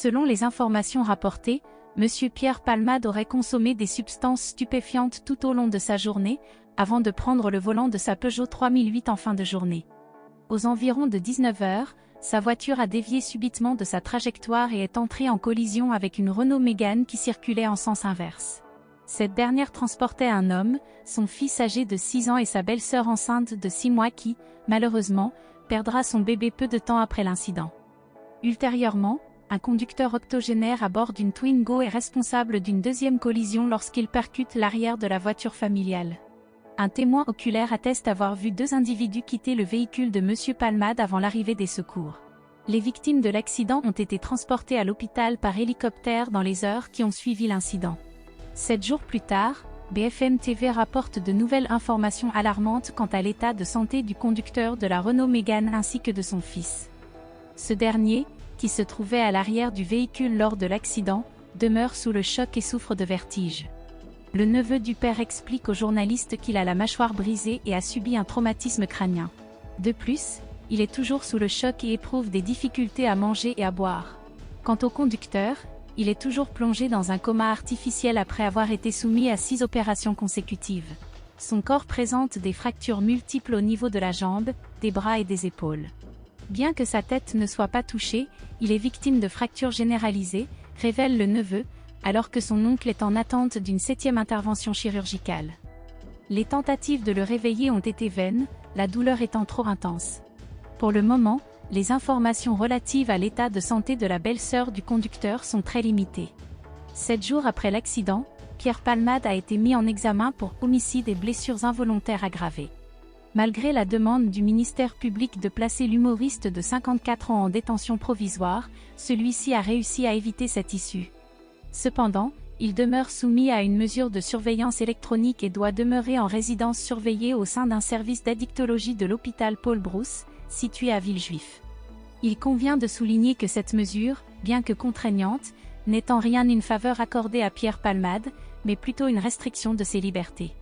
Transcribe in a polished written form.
Selon les informations rapportées, M. Pierre Palmade aurait consommé des substances stupéfiantes tout au long de sa journée, avant de prendre le volant de sa Peugeot 3008 en fin de journée. Aux environs de 19 h, sa voiture a dévié subitement de sa trajectoire et est entrée en collision avec une Renault Mégane qui circulait en sens inverse. Cette dernière transportait un homme, son fils âgé de 6 ans et sa belle-sœur enceinte de 6 mois qui, malheureusement, perdra son bébé peu de temps après l'incident. Ultérieurement, un conducteur octogénaire à bord d'une Twingo est responsable d'une deuxième collision lorsqu'il percute l'arrière de la voiture familiale. Un témoin oculaire atteste avoir vu 2 individus quitter le véhicule de M. Palmade avant l'arrivée des secours. Les victimes de l'accident ont été transportées à l'hôpital par hélicoptère dans les heures qui ont suivi l'incident. 7 jours plus tard, BFM TV rapporte de nouvelles informations alarmantes quant à l'état de santé du conducteur de la Renault Mégane ainsi que de son fils. Ce dernier, qui se trouvait à l'arrière du véhicule lors de l'accident, demeure sous le choc et souffre de vertiges. Le neveu du père explique aux journalistes qu'il a la mâchoire brisée et a subi un traumatisme crânien. De plus, il est toujours sous le choc et éprouve des difficultés à manger et à boire. Quant au conducteur, il est toujours plongé dans un coma artificiel après avoir été soumis à 6 opérations consécutives. Son corps présente des fractures multiples au niveau de la jambe, des bras et des épaules. Bien que sa tête ne soit pas touchée, il est victime de fractures généralisées, révèle le neveu, alors que son oncle est en attente d'une 7e intervention chirurgicale. Les tentatives de le réveiller ont été vaines, la douleur étant trop intense. Pour le moment, les informations relatives à l'état de santé de la belle-sœur du conducteur sont très limitées. 7 jours après l'accident, Pierre Palmade a été mis en examen pour homicide et blessures involontaires aggravées. Malgré la demande du ministère public de placer l'humoriste de 54 ans en détention provisoire, celui-ci a réussi à éviter cette issue. Cependant, il demeure soumis à une mesure de surveillance électronique et doit demeurer en résidence surveillée au sein d'un service d'addictologie de l'hôpital Paul Brousse, situé à Villejuif. Il convient de souligner que cette mesure, bien que contraignante, n'est en rien une faveur accordée à Pierre Palmade, mais plutôt une restriction de ses libertés.